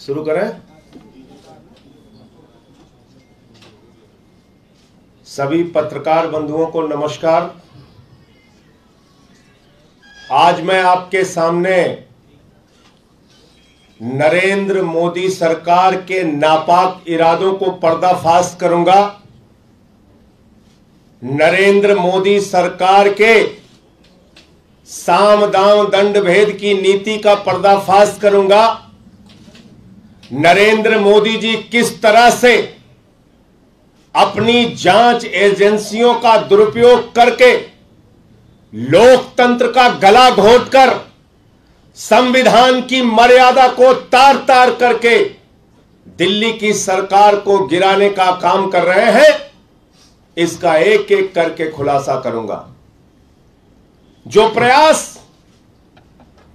शुरू करें। सभी पत्रकार बंधुओं को नमस्कार। आज मैं आपके सामने नरेंद्र मोदी सरकार के नापाक इरादों को पर्दाफाश करूंगा। नरेंद्र मोदी सरकार के साम दाम दंड भेद की नीति का पर्दाफाश करूंगा। नरेंद्र मोदी जी किस तरह से अपनी जांच एजेंसियों का दुरुपयोग करके लोकतंत्र का गला घोटकर संविधान की मर्यादा को तार तार करके दिल्ली की सरकार को गिराने का काम कर रहे हैं, इसका एक एक करके खुलासा करूंगा। जो प्रयास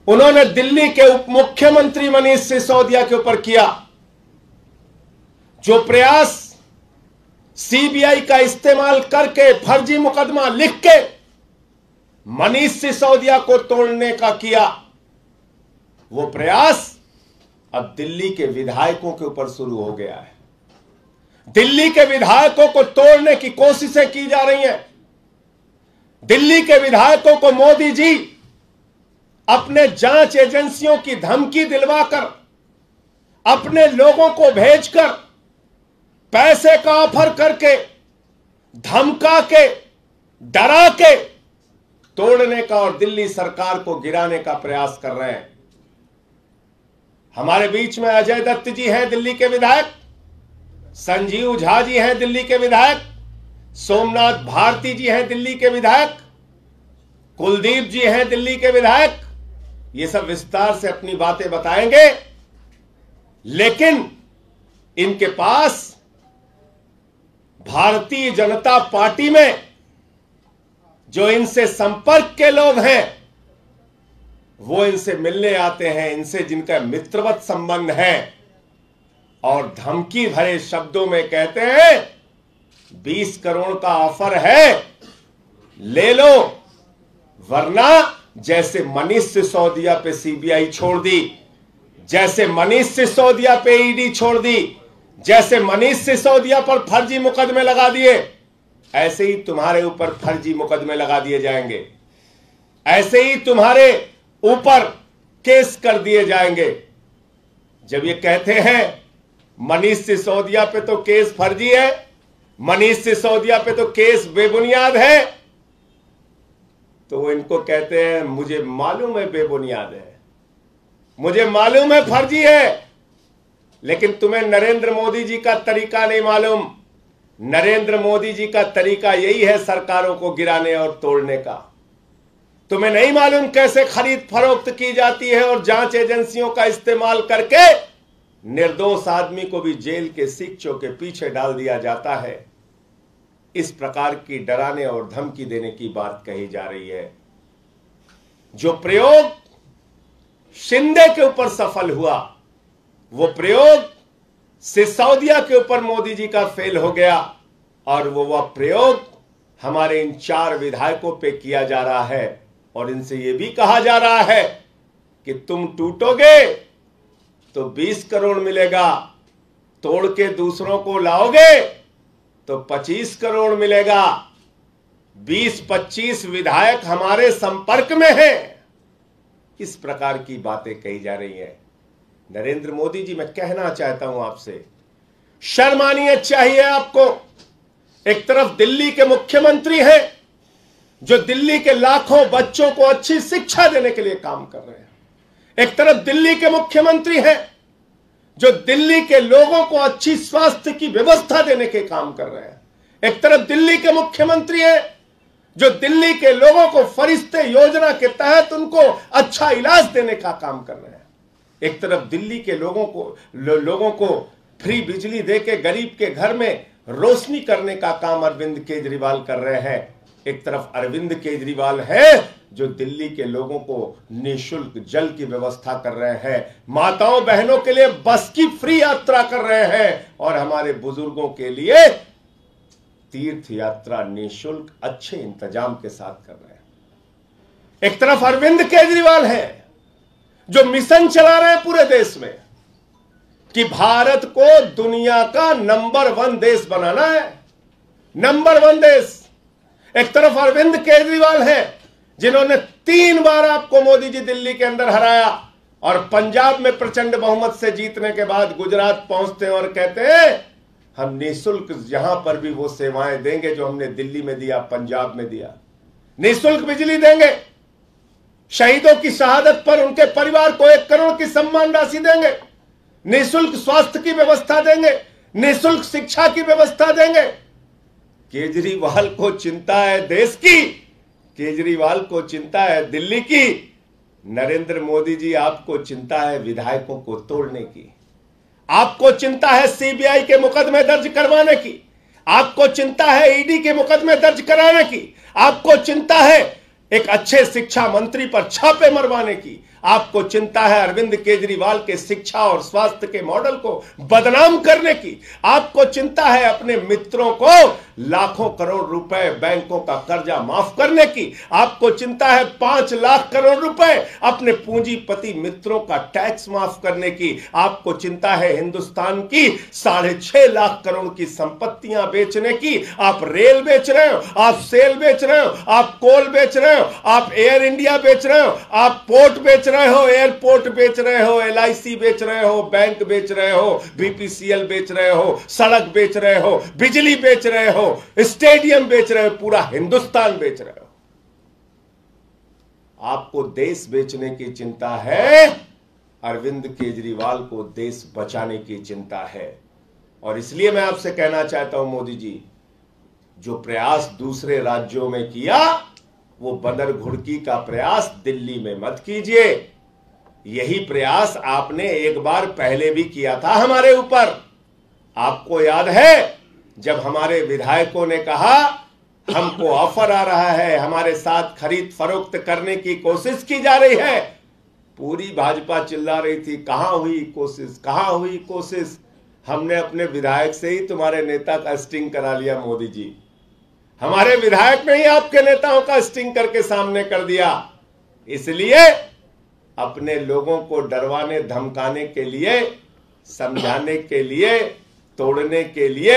उन्होंने दिल्ली के उप मुख्यमंत्री मनीष सिसोदिया के ऊपर किया, जो प्रयास सीबीआई का इस्तेमाल करके फर्जी मुकदमा लिख के मनीष सिसोदिया को तोड़ने का किया, वो प्रयास अब दिल्ली के विधायकों के ऊपर शुरू हो गया है। दिल्ली के विधायकों को तोड़ने की कोशिशें की जा रही हैं। दिल्ली के विधायकों को मोदी जी अपने जांच एजेंसियों की धमकी दिलवाकर, अपने लोगों को भेजकर, पैसे का ऑफर करके, धमका के, डरा के तोड़ने का और दिल्ली सरकार को गिराने का प्रयास कर रहे हैं। हमारे बीच में अजय दत्त जी हैं, दिल्ली के विधायक, संजीव झा जी हैं, दिल्ली के विधायक, सोमनाथ भारती जी हैं, दिल्ली के विधायक, कुलदीप जी हैं, दिल्ली के विधायक। ये सब विस्तार से अपनी बातें बताएंगे, लेकिन इनके पास भारतीय जनता पार्टी में जो इनसे संपर्क के लोग हैं, वो इनसे मिलने आते हैं, इनसे जिनका मित्रवत संबंध है, और धमकी भरे शब्दों में कहते हैं 20 करोड़ का ऑफर है, ले लो, वरना जैसे मनीष सिसोदिया पे सीबीआई छोड़ दी, जैसे मनीष सिसोदिया पे ईडी छोड़ दी, जैसे मनीष सिसोदिया पर फर्जी मुकदमे लगा दिए, ऐसे ही तुम्हारे ऊपर फर्जी मुकदमे लगा दिए जाएंगे, ऐसे ही तुम्हारे ऊपर केस कर दिए जाएंगे। जब ये कहते हैं मनीष सिसोदिया पे तो केस फर्जी है, मनीष सिसोदिया पे तो केस बेबुनियाद है, तो वो इनको कहते हैं मुझे मालूम है बेबुनियाद है, मुझे मालूम है फर्जी है, लेकिन तुम्हें नरेंद्र मोदी जी का तरीका नहीं मालूम। नरेंद्र मोदी जी का तरीका यही है सरकारों को गिराने और तोड़ने का। तुम्हें नहीं मालूम कैसे खरीद फरोख्त की जाती है और जांच एजेंसियों का इस्तेमाल करके निर्दोष आदमी को भी जेल के सिक्चों के पीछे डाल दिया जाता है। इस प्रकार की डराने और धमकी देने की बात कही जा रही है। जो प्रयोग शिंदे के ऊपर सफल हुआ, वो प्रयोग सिसोदिया के ऊपर मोदी जी का फेल हो गया, और वह प्रयोग हमारे इन 4 विधायकों पे किया जा रहा है, और इनसे यह भी कहा जा रहा है कि तुम टूटोगे तो 20 करोड़ मिलेगा, तोड़ के दूसरों को लाओगे तो 25 करोड़ मिलेगा। 20-25 विधायक हमारे संपर्क में हैं। इस प्रकार की बातें कही जा रही हैं। नरेंद्र मोदी जी, मैं कहना चाहता हूं आपसे, शर्म आनी चाहिए आपको। एक तरफ दिल्ली के मुख्यमंत्री हैं जो दिल्ली के लाखों बच्चों को अच्छी शिक्षा देने के लिए काम कर रहे हैं। एक तरफ दिल्ली के मुख्यमंत्री हैं जो दिल्ली के लोगों को अच्छी स्वास्थ्य की व्यवस्था देने के काम कर रहे हैं। एक तरफ दिल्ली के मुख्यमंत्री हैं जो दिल्ली के लोगों को फरिश्ते योजना के तहत उनको अच्छा इलाज देने का काम कर रहे हैं। एक तरफ दिल्ली के लोगों को फ्री बिजली देके गरीब के घर में रोशनी करने का काम अरविंद केजरीवाल कर रहे हैं। एक तरफ अरविंद केजरीवाल है जो दिल्ली के लोगों को निःशुल्क जल की व्यवस्था कर रहे हैं, माताओं बहनों के लिए बस की फ्री यात्रा कर रहे हैं, और हमारे बुजुर्गों के लिए तीर्थ यात्रा निःशुल्क अच्छे इंतजाम के साथ कर रहे हैं। एक तरफ अरविंद केजरीवाल है जो मिशन चला रहे हैं पूरे देश में। कि भारत को दुनिया का नंबर 1 देश बनाना है, नंबर 1 देश। एक तरफ अरविंद केजरीवाल हैं जिन्होंने 3 बार आपको मोदी जी दिल्ली के अंदर हराया, और पंजाब में प्रचंड बहुमत से जीतने के बाद गुजरात पहुंचते हैं और कहते हैं हम निःशुल्क यहां पर भी वो सेवाएं देंगे जो हमने दिल्ली में दिया, पंजाब में दिया। निःशुल्क बिजली देंगे, शहीदों की शहादत पर उनके परिवार को 1 करोड़ की सम्मान राशि देंगे, निःशुल्क स्वास्थ्य की व्यवस्था देंगे, निःशुल्क शिक्षा की व्यवस्था देंगे। केजरीवाल को चिंता है देश की, केजरीवाल को चिंता है दिल्ली की। नरेंद्र मोदी जी, आपको चिंता है विधायकों को तोड़ने की, आपको चिंता है सीबीआई के मुकदमे दर्ज करवाने की, आपको चिंता है ईडी के मुकदमे दर्ज कराने की, आपको चिंता है एक अच्छे शिक्षा मंत्री पर छापे मरवाने की, आपको चिंता है अरविंद केजरीवाल के शिक्षा और स्वास्थ्य के मॉडल को बदनाम करने की, आपको चिंता है अपने मित्रों को लाखों करोड़ रुपए बैंकों का कर्जा माफ करने की, आपको चिंता है 5 लाख करोड़ रुपए अपने पूंजीपति मित्रों का टैक्स माफ करने की, आपको चिंता है हिंदुस्तान की 6.5 लाख करोड़ की संपत्तियां बेचने की। आप रेल बेच रहे हो, आप सेल बेच रहे हो, आप कोल बेच रहे हो, आप एयर इंडिया बेच रहे हो, आप पोर्ट बेच रहे हो, एयरपोर्ट बेच रहे हो, LIC बेच रहे हो, बैंक बेच रहे हो, BPCL बेच रहे हो, सड़क बेच रहे हो, बिजली बेच रहे हो, स्टेडियम बेच रहे हो, पूरा हिंदुस्तान बेच रहे हो। आपको देश बेचने की चिंता है, अरविंद केजरीवाल को देश बचाने की चिंता है। और इसलिए मैं आपसे कहना चाहता हूं मोदी जी, जो प्रयास दूसरे राज्यों में किया वो बंदर घुड़की का प्रयास दिल्ली में मत कीजिए। यही प्रयास आपने एक बार पहले भी किया था हमारे ऊपर। आपको याद है जब हमारे विधायकों ने कहा हमको ऑफर आ रहा है, हमारे साथ खरीद फरोख्त करने की कोशिश की जा रही है, पूरी भाजपा चिल्ला रही थी कहां हुई कोशिश, कहां हुई कोशिश। हमने अपने विधायक से ही तुम्हारे नेता का स्टिंग करा लिया मोदी जी, हमारे विधायक ने ही आपके नेताओं का स्टिंग करके सामने कर दिया। इसलिए अपने लोगों को डरवाने धमकाने के लिए, समझाने के लिए, तोड़ने के लिए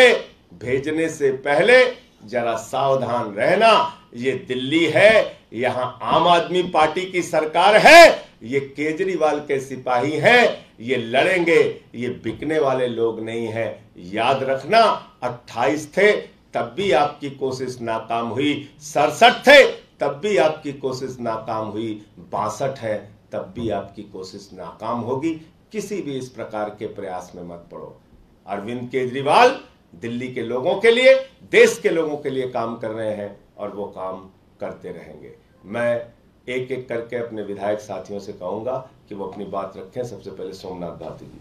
भेजने से पहले जरा सावधान रहना। ये दिल्ली है, यहां आम आदमी पार्टी की सरकार है, ये केजरीवाल के सिपाही हैं, ये लड़ेंगे, ये बिकने वाले लोग नहीं हैं। याद रखना 28 थे तब भी आपकी कोशिश नाकाम हुई, 67 थे तब भी आपकी कोशिश नाकाम हुई, 62 है तब भी आपकी कोशिश नाकाम होगी। किसी भी इस प्रकार के प्रयास में मत पड़ो। अरविंद केजरीवाल दिल्ली के लोगों के लिए, देश के लोगों के लिए काम कर रहे हैं और वो काम करते रहेंगे। मैं एक एक करके अपने विधायक साथियों से कहूंगा कि वो अपनी बात रखें। सबसे पहले सोमनाथ भाती जी।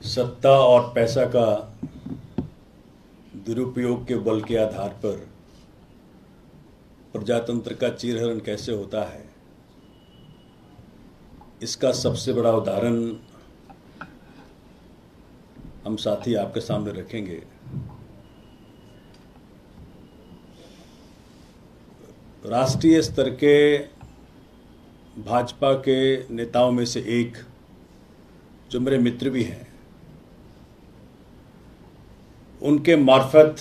सत्ता और पैसा का दुरुपयोग के बल के आधार पर प्रजातंत्र का चीरहरण कैसे होता है, इसका सबसे बड़ा उदाहरण हम साथी आपके सामने रखेंगे। राष्ट्रीय स्तर के भाजपा के नेताओं में से एक, जो मेरे मित्र भी हैं, उनके मार्फत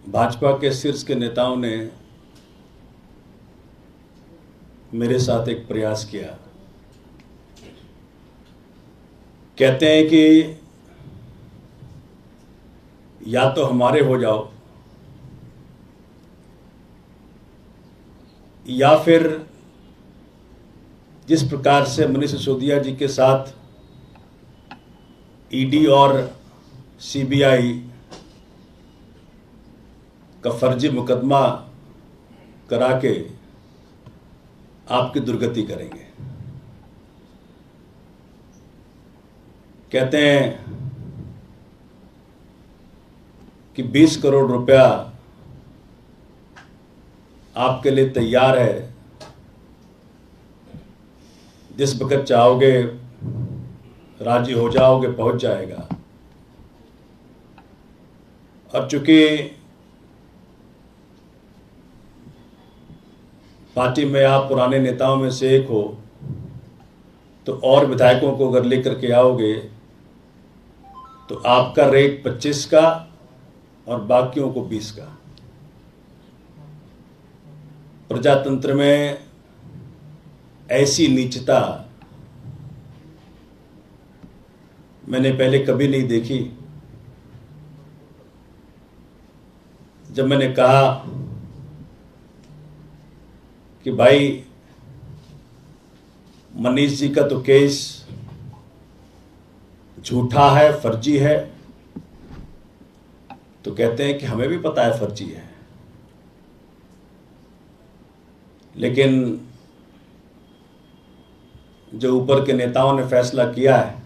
भाजपा के शीर्ष के नेताओं ने मेरे साथ एक प्रयास किया। कहते हैं कि या तो हमारे हो जाओ या फिर जिस प्रकार से मनीष सिसोदिया जी के साथ ईडी और सीबीआई का फर्जी मुकदमा करा के आपकी दुर्गति करेंगे। कहते हैं कि 20 करोड़ रुपया आपके लिए तैयार है। जिस वक्त चाहोगे राजी हो जाओगे, पहुंच जाएगा। और चूंकि पार्टी में आप पुराने नेताओं में से एक हो, तो और विधायकों को अगर लेकर के आओगे तो आपका रेट 25 का और बाकियों को 20 का। प्रजातंत्र में ऐसी नीचता मैंने पहले कभी नहीं देखी। जब मैंने कहा कि भाई मनीष जी का तो केस झूठा है, फर्जी है, तो कहते हैं कि हमें भी पता है फर्जी है, लेकिन जो ऊपर के नेताओं ने फैसला किया है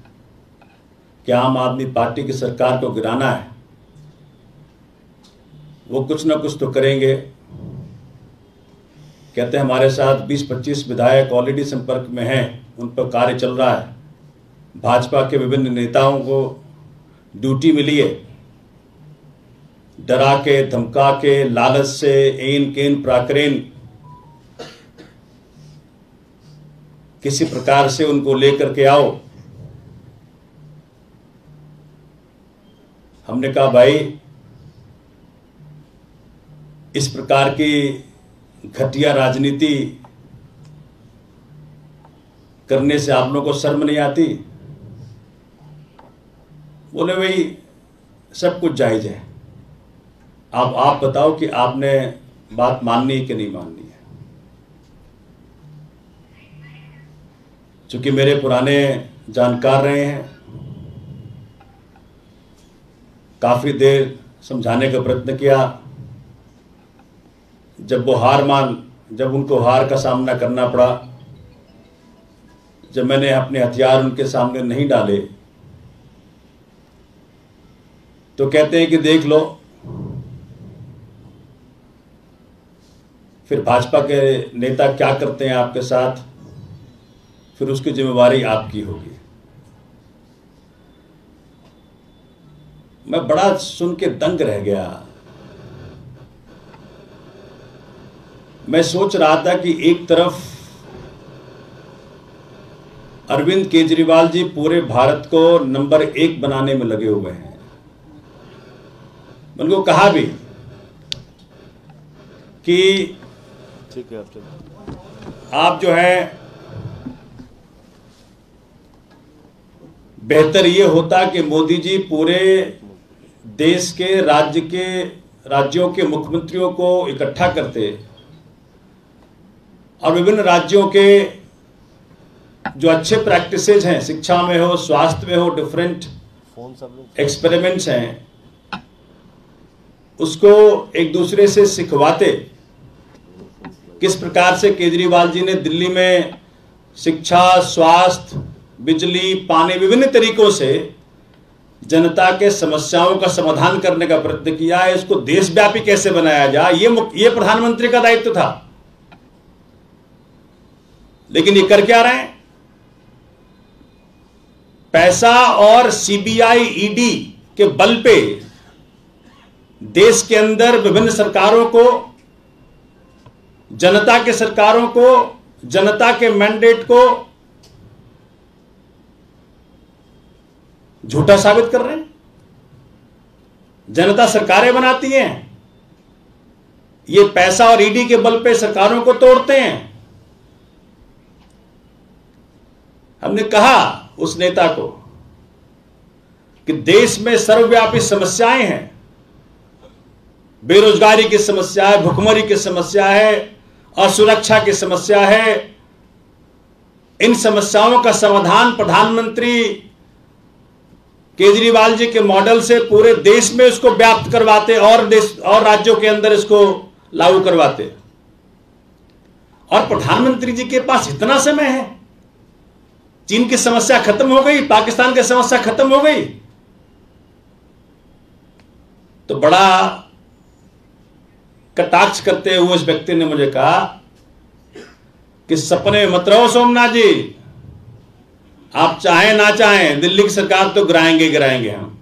कि आम आदमी पार्टी की सरकार को गिराना है, वो कुछ ना कुछ तो करेंगे। कहते हैं हमारे साथ 20-25 विधायक ऑलरेडी संपर्क में हैं, उन पर कार्य चल रहा है। भाजपा के विभिन्न नेताओं को ड्यूटी मिली है। डरा के, धमका के, लालच से, एन केन प्राकरेन किसी प्रकार से उनको लेकर के आओ। हमने कहा भाई इस प्रकार की घटिया राजनीति करने से आप लोगों को शर्म नहीं आती? बोले भाई सब कुछ जायज है, आप बताओ कि आपने बात माननी है कि नहीं माननी है। चूंकि मेरे पुराने जानकार रहे हैं, काफी देर समझाने का प्रयत्न किया। जब उनको हार का सामना करना पड़ा, जब मैंने अपने हथियार उनके सामने नहीं डाले, तो कहते हैं कि देख लो, फिर भाजपा के नेता क्या करते हैं आपके साथ, फिर उसकी जिम्मेवारी आपकी होगी। मैं बड़ा सुन के दंग रह गया। मैं सोच रहा था कि एक तरफ अरविंद केजरीवाल जी पूरे भारत को नंबर 1 बनाने में लगे हुए हैं। मैंने उनको कहा भी कि ठीक है, आप जो है बेहतर ये होता कि मोदी जी पूरे देश के राज्यों के मुख्यमंत्रियों को इकट्ठा करते और विभिन्न राज्यों के जो अच्छे प्रैक्टिसेज हैं, शिक्षा में हो, स्वास्थ्य में हो, डिफरेंट एक्सपेरिमेंट्स हैं, उसको एक दूसरे से सिखवाते। किस प्रकार से केजरीवाल जी ने दिल्ली में शिक्षा, स्वास्थ्य, बिजली, पानी, विभिन्न तरीकों से जनता के समस्याओं का समाधान करने का प्रयत्न किया है। इसको देशव्यापी कैसे बनाया जाए, ये प्रधानमंत्री का दायित्व था। लेकिन ये कर क्या रहे हैं? पैसा और सीबीआई, ईडी के बल पे देश के अंदर विभिन्न सरकारों को, जनता के सरकारों को, जनता के मैंडेट को झूठा साबित कर रहे हैं। जनता सरकारें बनाती हैं, ये पैसा और ईडी के बल पे सरकारों को तोड़ते हैं। हमने कहा उस नेता को कि देश में सर्वव्यापी समस्याएं हैं, बेरोजगारी की समस्या है, भुखमरी की समस्या है, असुरक्षा की समस्या है। इन समस्याओं का समाधान प्रधानमंत्री केजरीवाल जी के मॉडल से पूरे देश में इसको व्याप्त करवाते और राज्यों के अंदर इसको लागू करवाते। और प्रधानमंत्री जी के पास इतना समय है, चीन की समस्या खत्म हो गई, पाकिस्तान की समस्या खत्म हो गई, तो बड़ा कटाक्ष करते हुए उस व्यक्ति ने मुझे कहा कि सपने में मत रहो सोमनाथ जी, आप चाहें ना चाहें दिल्ली की सरकार तो गिराएंगे हम।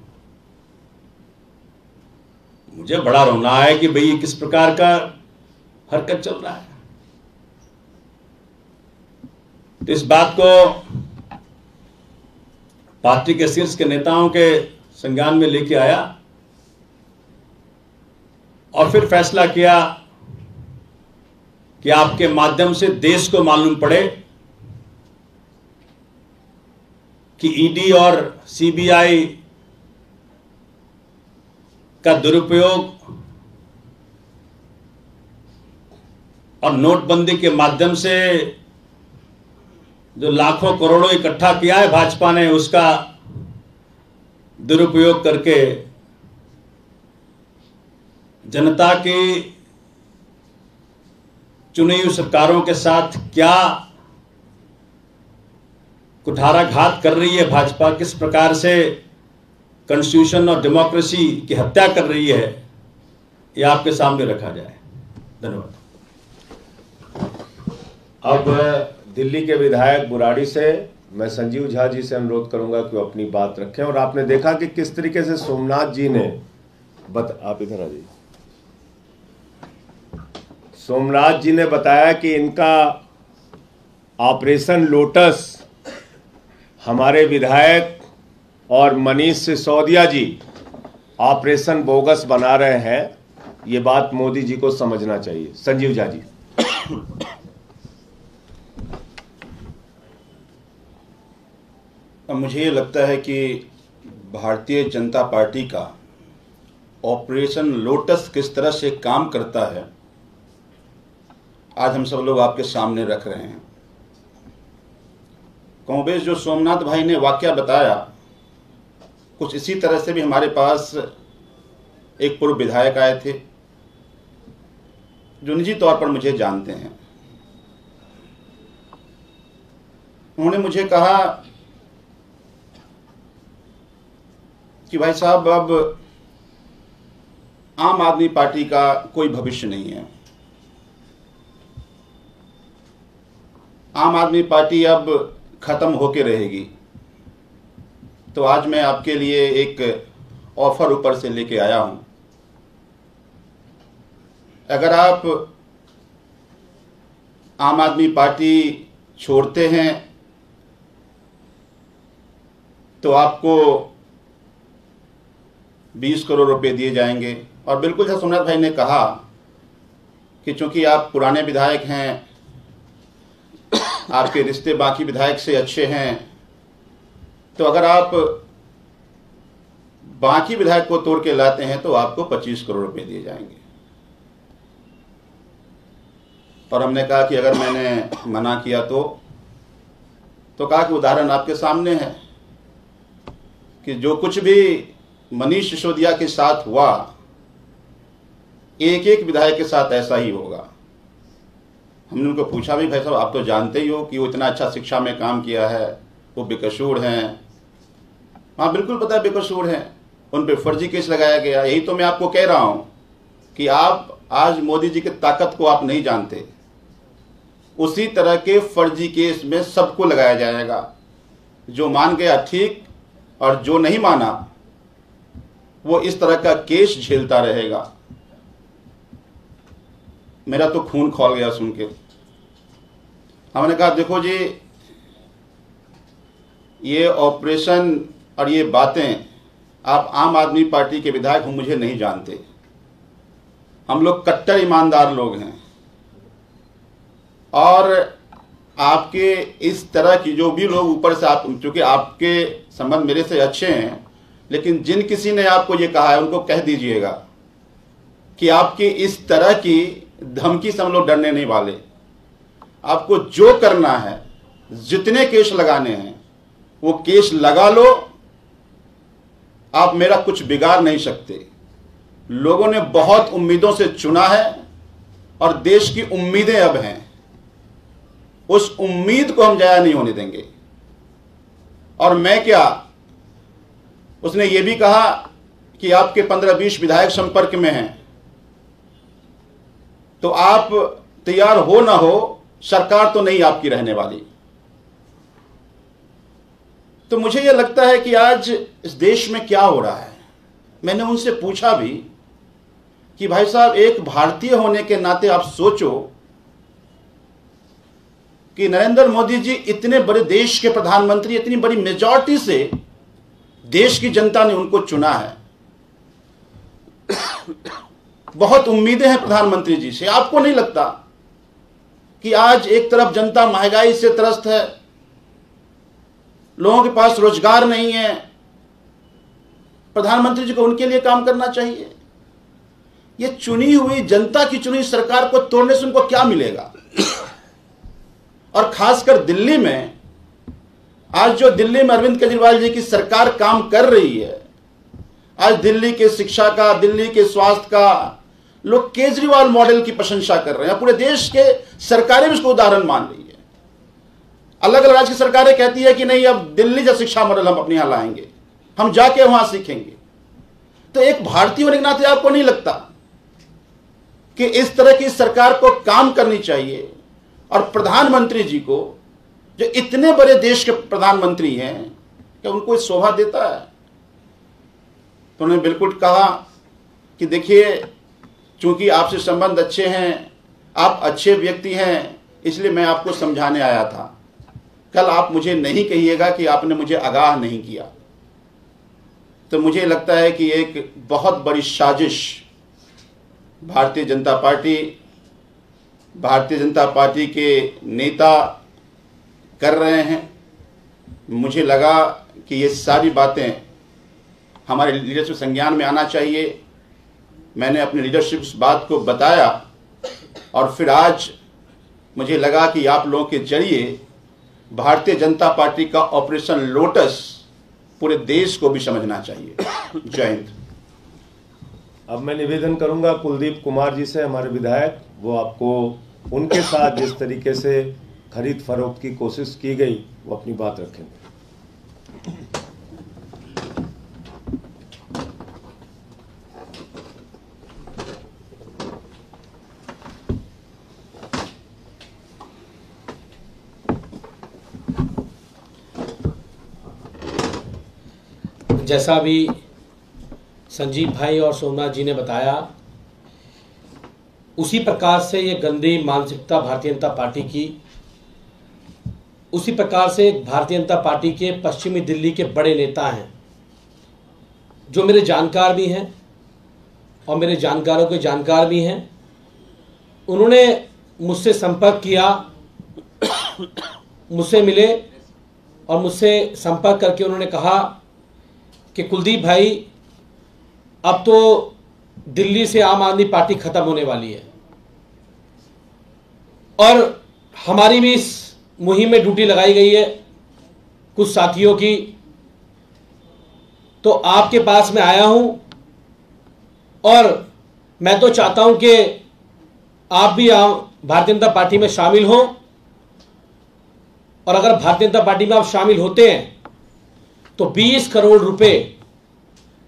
मुझे बड़ा रोना है कि भाई किस प्रकार का हरकत चल रहा है। तो इस बात को पार्टी के शीर्ष के नेताओं के संज्ञान में लेके आया और फिर फैसला किया कि आपके माध्यम से देश को मालूम पड़े कि ईडी और सीबीआई का दुरुपयोग और नोटबंदी के माध्यम से जो लाखों करोड़ों इकट्ठा किया है भाजपा ने, उसका दुरुपयोग करके जनता की चुनी हुई सरकारों के साथ क्या कुठाराघात कर रही है भाजपा, किस प्रकार से कॉन्स्टिट्यूशन और डेमोक्रेसी की हत्या कर रही है, यह आपके सामने रखा जाए। धन्यवाद। अब दिल्ली के विधायक बुराड़ी से मैं संजीव झा जी से अनुरोध करूंगा कि वो अपनी बात रखें। और आपने देखा कि किस तरीके से सोमनाथ जी ने आप इधर आ जाइए। सोमनाथ जी ने बताया कि इनका ऑपरेशन लोटस हमारे विधायक और मनीष सिसोदिया जी ऑपरेशन बोगस बना रहे हैं। ये बात मोदी जी को समझना चाहिए। संजीव झा जी। मुझे ये लगता है कि भारतीय जनता पार्टी का ऑपरेशन लोटस किस तरह से काम करता है आज हम सब लोग आपके सामने रख रहे हैं। कमोबेश जो सोमनाथ भाई ने वाकया बताया, कुछ इसी तरह से भी हमारे पास एक पूर्व विधायक आए थे जो निजी तौर पर मुझे जानते हैं। उन्होंने मुझे कहा कि भाई साहब, अब आम आदमी पार्टी का कोई भविष्य नहीं है, आम आदमी पार्टी अब खत्म होके रहेगी। तो आज मैं आपके लिए एक ऑफर ऊपर से लेके आया हूं। अगर आप आम आदमी पार्टी छोड़ते हैं तो आपको 20 करोड़ रुपए दिए जाएंगे। और बिल्कुल जैसा सोमनाथ भाई ने कहा कि चूंकि आप पुराने विधायक हैं, आपके रिश्ते बाकी विधायक से अच्छे हैं, तो अगर आप बाकी विधायक को तोड़ के लाते हैं तो आपको 25 करोड़ रुपए दिए जाएंगे। और हमने कहा कि अगर मैंने मना किया तो कहा कि उदाहरण आपके सामने है कि जो कुछ भी मनीष सिसोदिया के साथ हुआ, एक एक विधायक के साथ ऐसा ही होगा। हमने उनको पूछा भी, भाई साहब आप तो जानते ही हो कि वो इतना अच्छा शिक्षा में काम किया है, वो बेकसूर हैं। हाँ बिल्कुल पता है बेकसूर हैं, उन पे फर्जी केस लगाया गया। यही तो मैं आपको कह रहा हूं कि आप आज मोदी जी की ताकत को आप नहीं जानते। उसी तरह के फर्जी केस में सबको लगाया जाएगा। जो मान गया ठीक, और जो नहीं माना वो इस तरह का केस झेलता रहेगा। मेरा तो खून खौल गया सुन के। हमने कहा देखो जी, ये ऑपरेशन और ये बातें, आप आम आदमी पार्टी के विधायक हो, मुझे नहीं जानते। हम लोग कट्टर ईमानदार लोग हैं। और आपके इस तरह की जो भी लोग ऊपर से, आप चूंकि आपके संबंध मेरे से अच्छे हैं, लेकिन जिन किसी ने आपको ये कहा है उनको कह दीजिएगा कि आपकी इस तरह की धमकी से हम लोग डरने नहीं वाले। आपको जो करना है, जितने केस लगाने हैं वो केस लगा लो, आप मेरा कुछ बिगाड़ नहीं सकते। लोगों ने बहुत उम्मीदों से चुना है और देश की उम्मीदें अब हैं। उस उम्मीद को हम जाया नहीं होने देंगे। और मैं क्या, उसने ये भी कहा कि आपके 15-20 विधायक संपर्क में हैं। तो आप तैयार हो ना हो, सरकार तो नहीं आपकी रहने वाली। तो मुझे यह लगता है कि आज इस देश में क्या हो रहा है। मैंने उनसे पूछा भी कि भाई साहब, एक भारतीय होने के नाते आप सोचो कि नरेंद्र मोदी जी इतने बड़े देश के प्रधानमंत्री, इतनी बड़ी मेजॉरिटी से देश की जनता ने उनको चुना है। बहुत उम्मीदें हैं प्रधानमंत्री जी से। आपको नहीं लगता कि आज एक तरफ जनता महंगाई से त्रस्त है, लोगों के पास रोजगार नहीं है, प्रधानमंत्री जी को उनके लिए काम करना चाहिए। ये चुनी हुई जनता की चुनी सरकार को तोड़ने से उनको क्या मिलेगा? और खासकर दिल्ली में, आज जो दिल्ली में अरविंद केजरीवाल जी की सरकार काम कर रही है, आज दिल्ली के शिक्षा का, दिल्ली के स्वास्थ्य का, लोग केजरीवाल मॉडल की प्रशंसा कर रहे हैं। पूरे देश के सरकारें भी उसको उदाहरण मान रही है। अलग अलग राज्य की सरकारें कहती है कि नहीं, अब दिल्ली जैसा शिक्षा मॉडल हम अपने यहां लाएंगे, हम जाके वहां सीखेंगे। तो एक भारतीय होने के नाते आपको नहीं लगता कि इस तरह की सरकार को काम करनी चाहिए? और प्रधानमंत्री जी को, जो इतने बड़े देश के प्रधानमंत्री हैं, क्या उनको इस शोभा देता है? तो उन्होंने बिल्कुल कहा कि देखिए, चूंकि आपसे संबंध अच्छे हैं, आप अच्छे व्यक्ति हैं, इसलिए मैं आपको समझाने आया था। कल आप मुझे नहीं कहिएगा कि आपने मुझे आगाह नहीं किया। तो मुझे लगता है कि एक बहुत बड़ी साजिश भारतीय जनता पार्टी के नेता कर रहे हैं। मुझे लगा कि ये सारी बातें हमारे लीडरशिप संज्ञान में आना चाहिए। मैंने अपने लीडरशिप इस बात को बताया, और फिर आज मुझे लगा कि आप लोगों के जरिए भारतीय जनता पार्टी का ऑपरेशन लोटस पूरे देश को भी समझना चाहिए। जय हिंद। अब मैं निवेदन करूंगा कुलदीप कुमार जी से, हमारे विधायक, वो आपको उनके साथ जिस तरीके से खरीद फरोख्त की कोशिश की गई वो अपनी बात रखेंगे। जैसा भी संजीव भाई और सोमनाथ जी ने बताया, उसी प्रकार से ये गंदी मानसिकता भारतीय जनता पार्टी की, उसी प्रकार से भारतीय जनता पार्टी के पश्चिमी दिल्ली के बड़े नेता हैं, जो मेरे जानकार भी हैं और मेरे जानकारों के जानकार भी हैं। उन्होंने मुझसे संपर्क किया, मुझसे मिले और मुझसे संपर्क करके उन्होंने कहा कि कुलदीप भाई, अब तो दिल्ली से आम आदमी पार्टी खत्म होने वाली है और हमारी भी इस मुहिम में ड्यूटी लगाई गई है कुछ साथियों की। तो आपके पास में आया हूं और मैं तो चाहता हूं कि आप भी भारतीय जनता पार्टी में शामिल हों, और अगर भारतीय जनता पार्टी में आप शामिल होते हैं तो 20 करोड़ रुपए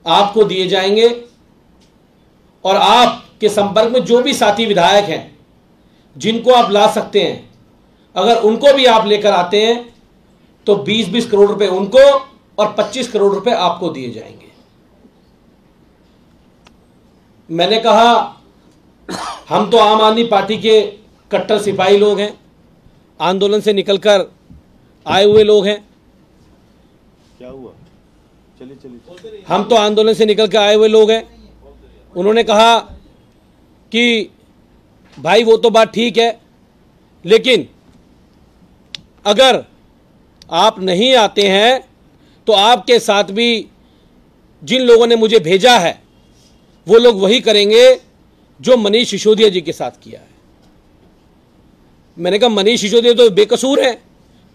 आपको दिए जाएंगे, और आपके संपर्क में जो भी साथी विधायक हैं जिनको आप ला सकते हैं, अगर उनको भी आप लेकर आते हैं तो 20-20 करोड़ रुपए उनको और 25 करोड़ रुपए आपको दिए जाएंगे। मैंने कहा, हम तो आम आदमी पार्टी के कट्टर सिपाही लोग हैं, आंदोलन से निकलकर आए हुए लोग हैं। क्या हुआ? चलिए। हम तो आंदोलन से निकल कर आए हुए लोग हैं। उन्होंने कहा कि भाई वो तो बात ठीक है, लेकिन अगर आप नहीं आते हैं तो आपके साथ भी जिन लोगों ने मुझे भेजा है वो लोग वही करेंगे जो मनीष सिसोदिया जी के साथ किया है। मैंने कहा, मनीष सिसोदिया तो बेकसूर हैं।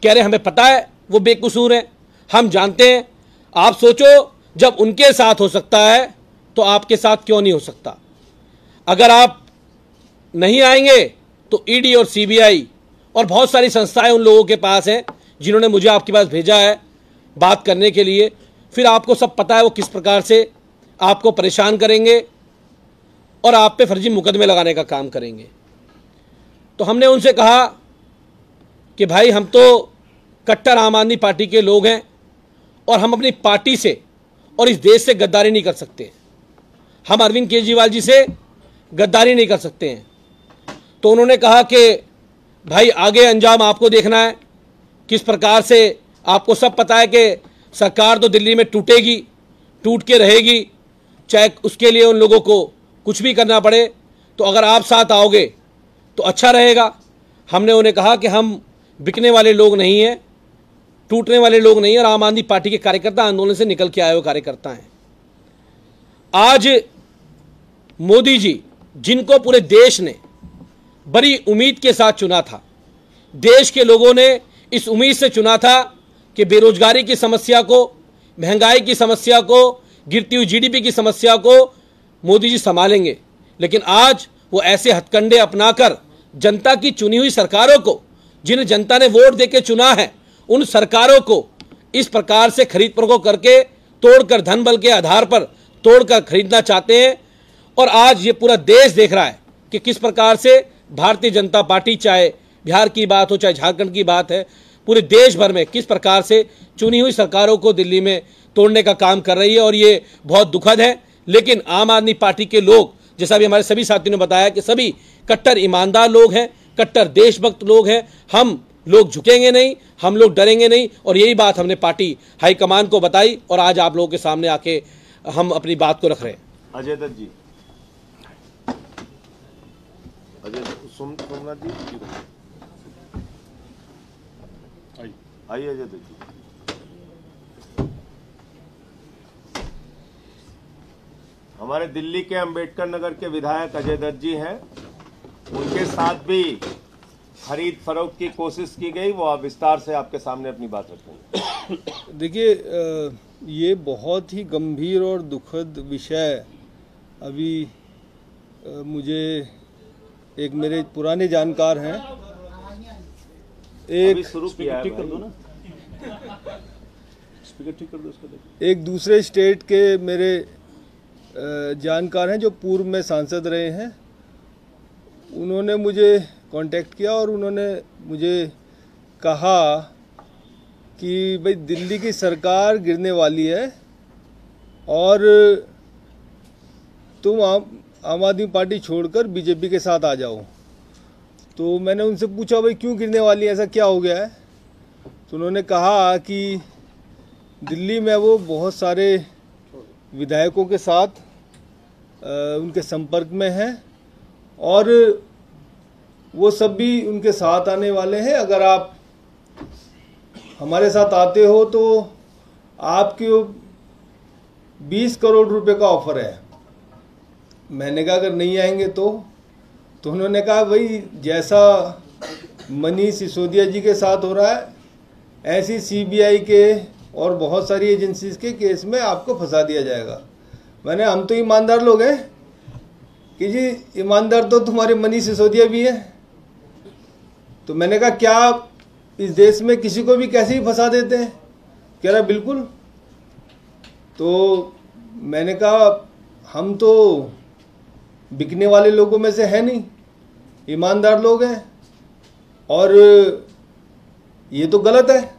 कह रहे हमें पता है वो बेकसूर हैं, हम जानते हैं। आप सोचो, जब उनके साथ हो सकता है तो आपके साथ क्यों नहीं हो सकता? अगर आप नहीं आएंगे तो ईडी और सीबीआई और बहुत सारी संस्थाएं उन लोगों के पास हैं जिन्होंने मुझे आपके पास भेजा है बात करने के लिए। फिर आपको सब पता है वो किस प्रकार से आपको परेशान करेंगे और आप पे फर्जी मुकदमे लगाने का काम करेंगे। तो हमने उनसे कहा कि भाई हम तो कट्टर आम आदमी पार्टी के लोग हैं और हम अपनी पार्टी से और इस देश से गद्दारी नहीं कर सकते। हम अरविंद केजरीवाल जी से गद्दारी नहीं कर सकते हैं। तो उन्होंने कहा कि भाई आगे अंजाम आपको देखना है, किस प्रकार से आपको सब पता है कि सरकार तो दिल्ली में टूटेगी, टूट के रहेगी, चाहे उसके लिए उन लोगों को कुछ भी करना पड़े, तो अगर आप साथ आओगे तो अच्छा रहेगा। हमने उन्हें कहा कि हम बिकने वाले लोग नहीं हैं, टूटने वाले लोग नहीं हैं, और आम आदमी पार्टी के कार्यकर्ता आंदोलन से निकल के आए हुए कार्यकर्ता हैं। आज मोदी जी, जिनको पूरे देश ने बड़ी उम्मीद के साथ चुना था, देश के लोगों ने इस उम्मीद से चुना था कि बेरोजगारी की समस्या को, महंगाई की समस्या को, गिरती हुई जीडीपी की समस्या को मोदी जी संभालेंगे, लेकिन आज वो ऐसे हथकंडे अपनाकर जनता की चुनी हुई सरकारों को, जिन्हें जनता ने वोट देकर चुना है, उन सरकारों को इस प्रकार से खरीद फरोख्त करके, तोड़कर, धन बल के आधार पर तोड़कर खरीदना चाहते हैं। और आज ये पूरा देश देख रहा है कि किस प्रकार से भारतीय जनता पार्टी, चाहे बिहार की बात हो चाहे झारखंड की बात है, पूरे देश भर में किस प्रकार से चुनी हुई सरकारों को दिल्ली में तोड़ने का काम कर रही है, और ये बहुत दुखद है। लेकिन आम आदमी पार्टी के लोग, जैसा भी हमारे सभी साथियों ने बताया कि सभी कट्टर ईमानदार लोग हैं, कट्टर देशभक्त लोग हैं। हम लोग झुकेंगे नहीं, हम लोग डरेंगे नहीं, और यही बात हमने पार्टी हाईकमान को बताई और आज आप लोगों के सामने आके हम अपनी बात को रख रहे हैं। अजय दत्त जी, सोमनाथ जी, आइए अजय दत्त जी। हमारे दिल्ली के अंबेडकर नगर के विधायक अजय दत्त जी हैं, उनके साथ भी खरीद फरोख्त की कोशिश की गई, वो आप विस्तार से आपके सामने अपनी बात रखेंगे। देखिए, ये बहुत ही गंभीर और दुखद विषय अभी मुझे एक मेरे पुराने जानकार हैं, एक शुरू किया ठीक कर दो ना, स्पीकर ठीक कर दो उसका, एक दूसरे स्टेट के मेरे जानकार हैं जो पूर्व में सांसद रहे हैं। उन्होंने मुझे कांटेक्ट किया और उन्होंने मुझे कहा कि भाई दिल्ली की सरकार गिरने वाली है और तुम आम आदमी पार्टी छोड़कर बीजेपी के साथ आ जाओ। तो मैंने उनसे पूछा भाई क्यों गिरने वाली है, ऐसा क्या हो गया है? तो उन्होंने कहा कि दिल्ली में वो बहुत सारे विधायकों के साथ उनके संपर्क में हैं और वो सब भी उनके साथ आने वाले हैं। अगर आप हमारे साथ आते हो तो आपके 20 करोड़ रुपए का ऑफर है। मैंने कहा अगर नहीं आएंगे तो उन्होंने कहा भाई जैसा मनीष सिसोदिया जी के साथ हो रहा है, ऐसी सीबीआई के और बहुत सारी एजेंसीज के केस में आपको फंसा दिया जाएगा। मैंने हम तो ईमानदार लोग हैं कि जी ईमानदार तो तुम्हारे मनीष सिसोदिया भी है। तो मैंने कहा क्या आप इस देश में किसी को भी कैसे ही फंसा देते हैं? कह रहा बिल्कुल। तो मैंने कहा हम तो बिकने वाले लोगों में से है नहीं, ईमानदार लोग हैं और ये तो गलत है।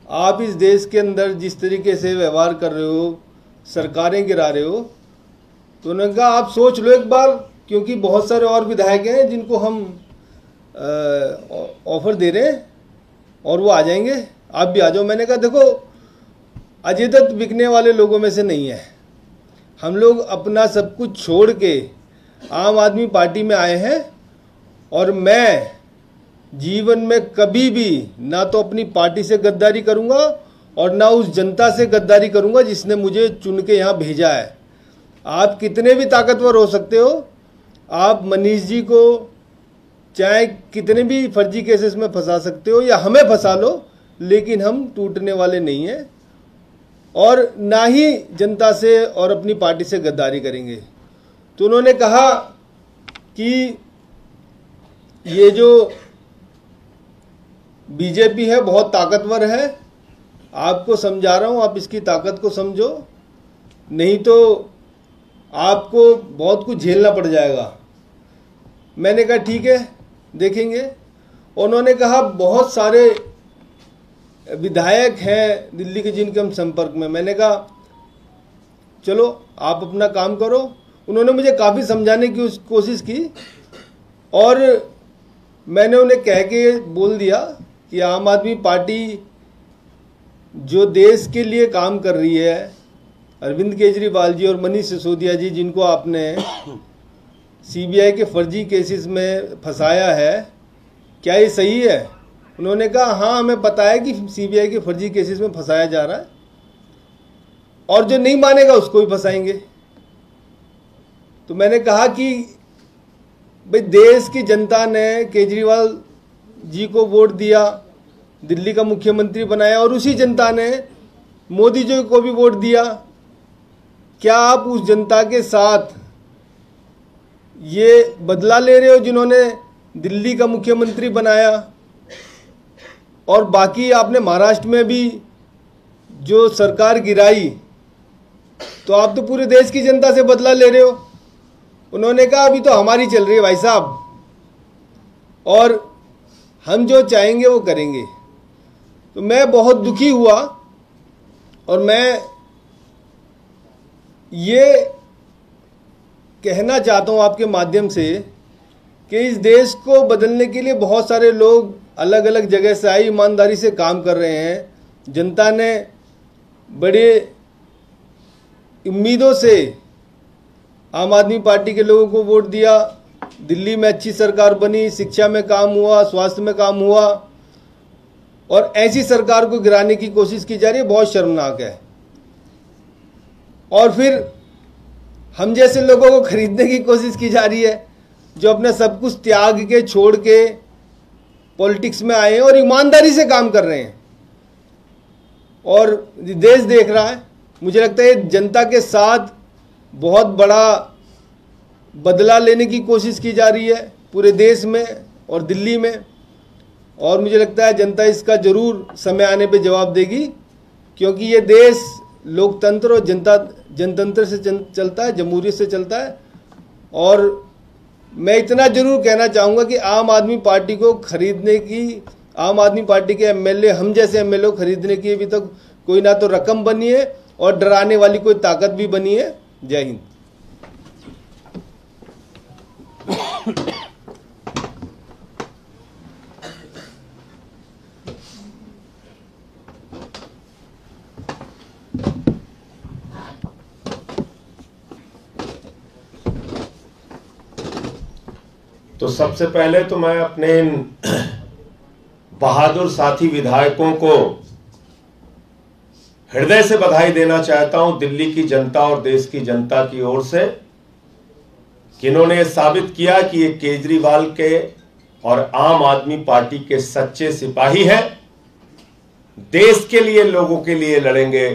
आप इस देश के अंदर जिस तरीके से व्यवहार कर रहे हो, सरकारें गिरा रहे हो, तो उन्होंने कहा आप सोच लो एक बार, क्योंकि बहुत सारे और विधायक हैं जिनको हम ऑफर दे रहे हैं और वो आ जाएंगे, आप भी आ जाओ। मैंने कहा देखो अजय दत्त बिकने वाले लोगों में से नहीं है। हम लोग अपना सब कुछ छोड़ के आम आदमी पार्टी में आए हैं और मैं जीवन में कभी भी ना तो अपनी पार्टी से गद्दारी करूंगा और ना उस जनता से गद्दारी करूंगा जिसने मुझे चुन के यहाँ भेजा है। आप कितने भी ताकतवर हो सकते हो, आप मनीष जी को चाहे कितने भी फर्जी केसेस में फंसा सकते हो या हमें फंसा लो, लेकिन हम टूटने वाले नहीं हैं और ना ही जनता से और अपनी पार्टी से गद्दारी करेंगे। तो उन्होंने कहा कि ये जो बीजेपी है बहुत ताकतवर है, आपको समझा रहा हूँ आप इसकी ताकत को समझो, नहीं तो आपको बहुत कुछ झेलना पड़ जाएगा। मैंने कहा ठीक है, देखेंगे। उन्होंने कहा बहुत सारे विधायक हैं दिल्ली के जिनके हम संपर्क में। मैंने कहा चलो आप अपना काम करो। उन्होंने मुझे काफ़ी समझाने की कोशिश की और मैंने उन्हें कह के बोल दिया कि आम आदमी पार्टी जो देश के लिए काम कर रही है, अरविंद केजरीवाल जी और मनीष सिसोदिया जी जिनको आपने सीबीआई के फर्जी केसेस में फंसाया है, क्या ये सही है? उन्होंने कहा हाँ हमें पता है कि सीबीआई के फर्जी केसेस में फंसाया जा रहा है और जो नहीं मानेगा उसको भी फंसाएंगे। तो मैंने कहा कि भाई देश की जनता ने केजरीवाल जी को वोट दिया, दिल्ली का मुख्यमंत्री बनाया और उसी जनता ने मोदी जी को भी वोट दिया। क्या आप उस जनता के साथ ये बदला ले रहे हो जिन्होंने दिल्ली का मुख्यमंत्री बनाया? और बाकी आपने महाराष्ट्र में भी जो सरकार गिराई, तो आप तो पूरे देश की जनता से बदला ले रहे हो। उन्होंने कहा अभी तो हमारी चल रही है भाई साहब, और हम जो चाहेंगे वो करेंगे। तो मैं बहुत दुखी हुआ और मैं ये कहना चाहता हूँ आपके माध्यम से कि इस देश को बदलने के लिए बहुत सारे लोग अलग अलग जगह से आए, ईमानदारी से काम कर रहे हैं। जनता ने बड़े उम्मीदों से आम आदमी पार्टी के लोगों को वोट दिया। दिल्ली में अच्छी सरकार बनी, शिक्षा में काम हुआ, स्वास्थ्य में काम हुआ, और ऐसी सरकार को गिराने की कोशिश की जा रही है, बहुत शर्मनाक है। और फिर हम जैसे लोगों को खरीदने की कोशिश की जा रही है जो अपना सब कुछ त्याग के छोड़ के पॉलिटिक्स में आए हैं और ईमानदारी से काम कर रहे हैं, और देश देख रहा है। मुझे लगता है जनता के साथ बहुत बड़ा बदला लेने की कोशिश की जा रही है पूरे देश में और दिल्ली में, और मुझे लगता है जनता इसका जरूर समय आने पे जवाब देगी, क्योंकि ये देश लोकतंत्र और जनतंत्र से चलता है, जमहूरियत से चलता है। और मैं इतना जरूर कहना चाहूँगा कि आम आदमी पार्टी को खरीदने की, आम आदमी पार्टी के एमएलए, हम जैसे एमएलए को खरीदने की अभी तक कोई ना तो रकम बनी है और डराने वाली कोई ताकत भी बनी है। जय हिंद। तो सबसे पहले तो मैं अपने इन बहादुर साथी विधायकों को हृदय से बधाई देना चाहता हूं, दिल्ली की जनता और देश की जनता की ओर से, कि इन्होंने साबित किया कि ये केजरीवाल के और आम आदमी पार्टी के सच्चे सिपाही हैं। देश के लिए, लोगों के लिए लड़ेंगे,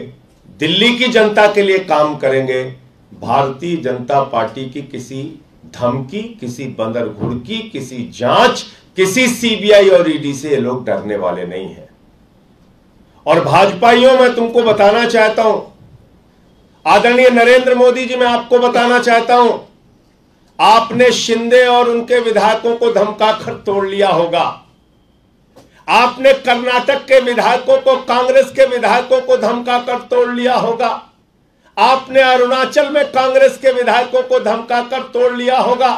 दिल्ली की जनता के लिए काम करेंगे। भारतीय जनता पार्टी की किसी धमकी, किसी बंदर घुड़की, किसी जांच, किसी सीबीआई और ईडी से ये लोग डरने वाले नहीं हैं। और भाजपाइयों, मैं तुमको बताना चाहता हूं, आदरणीय नरेंद्र मोदी जी, मैं आपको बताना चाहता हूं, आपने शिंदे और उनके विधायकों को धमकाकर तोड़ लिया होगा। आपने कर्नाटक के विधायकों को, कांग्रेस के विधायकों को धमकाकर तोड़ लिया होगा। आपने अरुणाचल में कांग्रेस के विधायकों को धमकाकर तोड़ लिया होगा।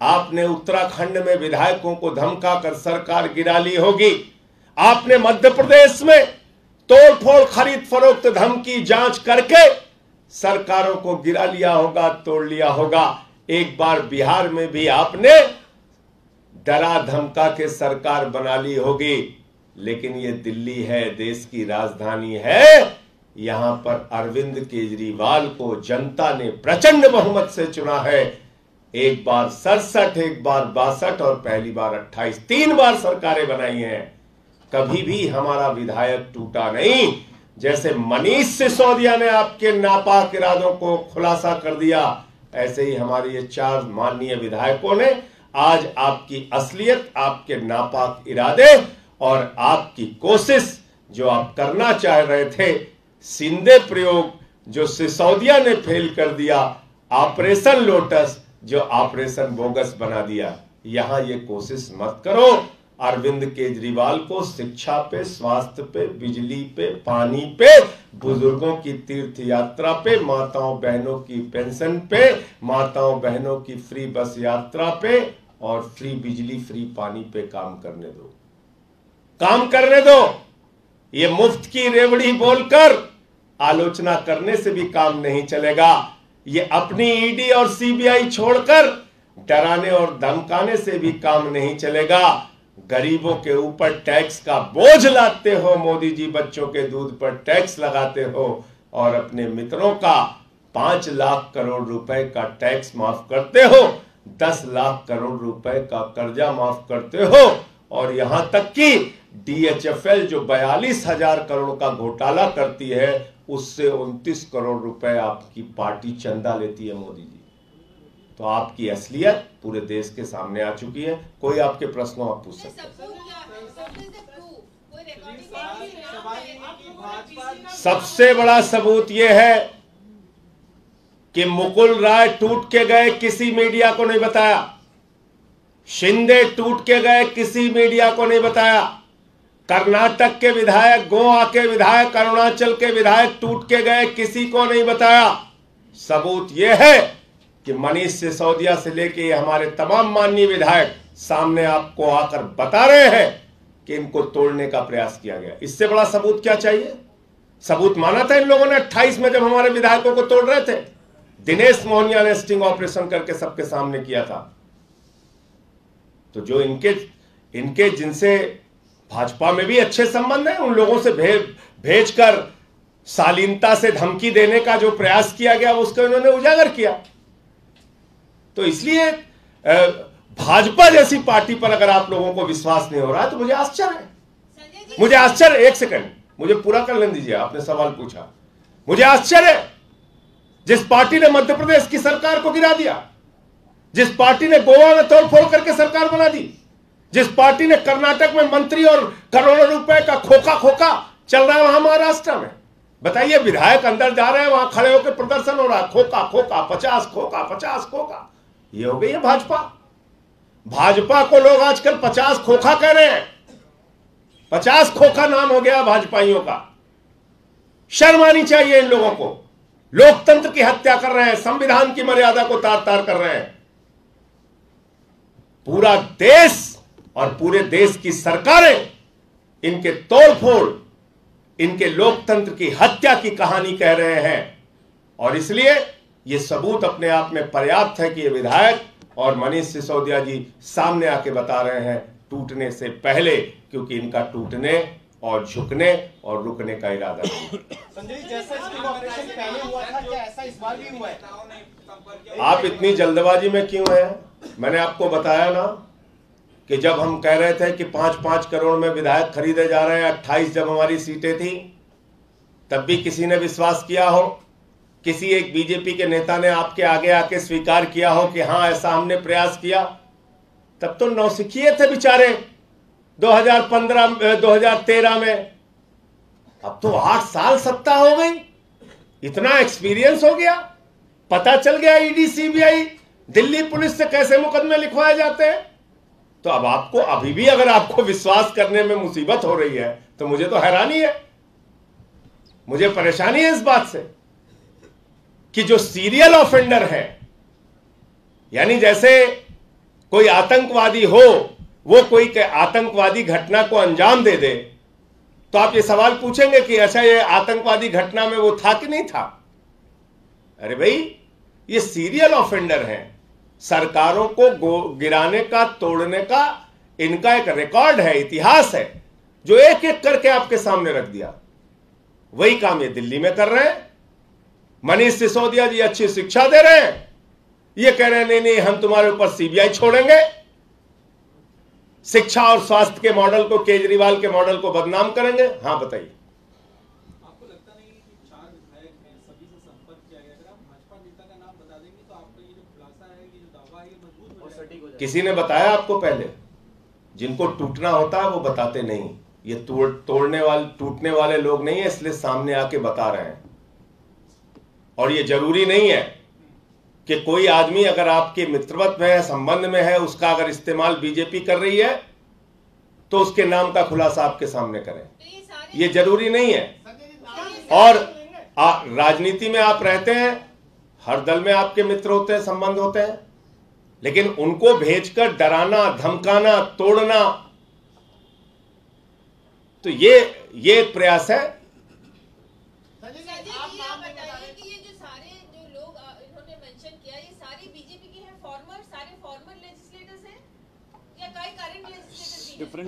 आपने उत्तराखंड में विधायकों को धमकाकर सरकार गिरा ली होगी। आपने मध्य प्रदेश में तोड़फोड़, खरीद फरोख्त, धमकी, जांच करके सरकारों को गिरा लिया होगा, तोड़ लिया होगा। एक बार बिहार में भी आपने डरा धमका के सरकार बना ली होगी। लेकिन ये दिल्ली है, देश की राजधानी है। यहां पर अरविंद केजरीवाल को जनता ने प्रचंड बहुमत से चुना है। एक बार 67, एक बार 62 और पहली बार 28, 3 बार सरकारें बनाई हैं। कभी भी हमारा विधायक टूटा नहीं। जैसे मनीष सिसोदिया ने आपके नापाक इरादों को खुलासा कर दिया, ऐसे ही हमारे ये 4 माननीय विधायकों ने आज आपकी असलियत, आपके नापाक इरादे और आपकी कोशिश जो आप करना चाह रहे थे, सिंधे प्रयोग जो सिसोदिया ने फेल कर दिया, ऑपरेशन लोटस जो ऑपरेशन बोगस बना दिया, यहां ये कोशिश मत करो अरविंद केजरीवाल को शिक्षा पे, स्वास्थ्य पे, बिजली पे, पानी पे, बुजुर्गों की तीर्थ यात्रा पे, माताओं बहनों की पेंशन पे, माताओं बहनों की फ्री बस यात्रा पे और फ्री बिजली, फ्री पानी पे काम करने दो, काम करने दो। ये मुफ्त की रेवड़ी बोलकर आलोचना करने से भी काम नहीं चलेगा। ये अपनी ईडी और सीबीआई छोड़कर डराने और धमकाने से भी काम नहीं चलेगा। गरीबों के ऊपर टैक्स का बोझ लाते हो मोदी जी, बच्चों के दूध पर टैक्स लगाते हो और अपने मित्रों का 5 लाख करोड़ रुपए का टैक्स माफ करते हो, 10 लाख करोड़ रुपए का कर्जा माफ करते हो और यहां तक कि DHFL जो 42,000 करोड़ का घोटाला करती है उससे 29 करोड़ रुपए आपकी पार्टी चंदा लेती है मोदी जी। तो आपकी असलियत पूरे देश के सामने आ चुकी है। कोई आपके प्रश्नों आप पूछ सकते हैं। सबसे बड़ा सबूत यह है कि मुकुल राय टूट के गए, किसी मीडिया को नहीं बताया। शिंदे टूट के गए, किसी मीडिया को नहीं बताया। कर्नाटक के विधायक, गोवा के विधायक, अरुणाचल के विधायक टूट के गए, किसी को नहीं बताया। सबूत यह है कि मनीष सिसोदिया से लेके हमारे तमाम माननीय विधायक सामने आपको आकर बता रहे हैं कि इनको तोड़ने का प्रयास किया गया। इससे बड़ा सबूत क्या चाहिए? सबूत माना था इन लोगों ने 28 में जब हमारे विधायकों को तोड़ रहे थे। दिनेश मोहनिया ने स्टिंग ऑपरेशन करके सबके सामने किया था। तो जो इनके जिनसे भाजपा में भी अच्छे संबंध है उन लोगों से भेजकर शालीनता से धमकी देने का जो प्रयास किया गया उसको इन्होंने उजागर किया। तो इसलिए भाजपा जैसी पार्टी पर अगर आप लोगों को विश्वास नहीं हो रहा है तो मुझे आश्चर्य है। मुझे आश्चर्य, एक सेकंड मुझे पूरा कर लेने दीजिए, आपने सवाल पूछा। मुझे आश्चर्य है जिस पार्टी ने मध्य प्रदेश की सरकार को गिरा दिया, जिस पार्टी ने गोवा में तोड़फोड़ करके सरकार बना दी, जिस पार्टी ने कर्नाटक में मंत्री और करोड़ों रुपए का खोखा चल रहा है वहां महाराष्ट्र में। बताइए, विधायक अंदर जा रहे हैं, वहां खड़े होकर प्रदर्शन हो रहा है, खोखा 50 खोखा। ये हो गई है भाजपा। भाजपा को लोग आजकल 50 खोखा कह रहे हैं। 50 खोखा नाम हो गया भाजपाइयों का। शर्म आनी चाहिए इन लोगों को। लोकतंत्र की हत्या कर रहे हैं, संविधान की मर्यादा को तार तार कर रहे हैं। पूरा देश और पूरे देश की सरकारें इनके तोड़फोड़, इनके लोकतंत्र की हत्या की कहानी कह रहे हैं। और इसलिए यह सबूत अपने आप में पर्याप्त है कि ये विधायक और मनीष सिसोदिया जी सामने आके बता रहे हैं टूटने से पहले, क्योंकि इनका टूटने और झुकने और रुकने का इरादा नहीं। संजय, जैसा स्टिंग ऑपरेशन पहले हुआ था, क्या ऐसा इस बार भी हुआ है? आप इतनी जल्दबाजी में क्यों हैं? मैंने आपको बताया ना कि जब हम कह रहे थे कि 5-5 करोड़ में विधायक खरीदे जा रहे हैं, 28 जब हमारी सीटें थी तब भी किसी ने विश्वास किया हो? किसी एक बीजेपी के नेता ने आपके आगे आके स्वीकार किया हो कि हां ऐसा हमने प्रयास किया? तब तो नौसिखिए थे बेचारे 2013 में। अब तो 8 साल सत्ता हो गई, इतना एक्सपीरियंस हो गया, पता चल गया ईडी सीबीआई दिल्ली पुलिस से कैसे मुकदमे लिखवाए जाते हैं। तो अब आपको अभी भी अगर आपको विश्वास करने में मुसीबत हो रही है तो मुझे तो हैरानी है, मुझे परेशानी है इस बात से कि जो सीरियल ऑफेंडर है, यानी जैसे कोई आतंकवादी हो, वो कोई आतंकवादी घटना को अंजाम दे दे तो आप ये सवाल पूछेंगे कि अच्छा ये आतंकवादी घटना में वो था कि नहीं था? अरे भाई, ये सीरियल ऑफेंडर हैं। सरकारों को गिराने का, तोड़ने का इनका एक रिकॉर्ड है, इतिहास है, जो एक एक करके आपके सामने रख दिया। वही काम ये दिल्ली में कर रहे हैं। मनीष सिसोदिया जी अच्छी शिक्षा दे रहे हैं, ये कह रहे हैं नहीं हम तुम्हारे ऊपर सीबीआई छोड़ेंगे। शिक्षा और स्वास्थ्य के मॉडल को, केजरीवाल के मॉडल को बदनाम करेंगे। हां बताइए, आपको लगता नहीं कि 4 विधायक हैं, सभी से संपर्क किया गया? अगर आप भाजपा नेता का नाम बता देंगे तो आपका ये जो खुलासा है, ये जो दावा है, ये मजबूत और सटीक हो जाएगा। किसी ने बताया आपको? पहले जिनको टूटना होता है वो बताते नहीं। ये टूटने वाले लोग नहीं है, इसलिए सामने आके बता रहे हैं। और ये जरूरी नहीं है कि कोई आदमी अगर आपके मित्रवत में है, संबंध में है, उसका अगर इस्तेमाल बीजेपी कर रही है तो उसके नाम का खुलासा आपके सामने करें। ये जरूरी नहीं है। और राजनीति में आप रहते हैं, हर दल में आपके मित्र होते हैं, संबंध होते हैं, लेकिन उनको भेजकर डराना, धमकाना, तोड़ना, तो ये एक प्रयास है।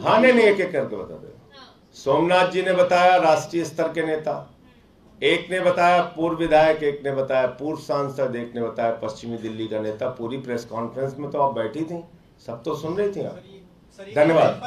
हाँ, नहीं, एक एक करके बता दे। सोमनाथ जी ने बताया राष्ट्रीय स्तर के नेता, एक ने बताया पूर्व विधायक, एक ने बताया पूर्व सांसद, एक ने बताया पश्चिमी दिल्ली का नेता। पूरी प्रेस कॉन्फ्रेंस में तो आप बैठी थी, सब तो सुन रही थी आप। धन्यवाद।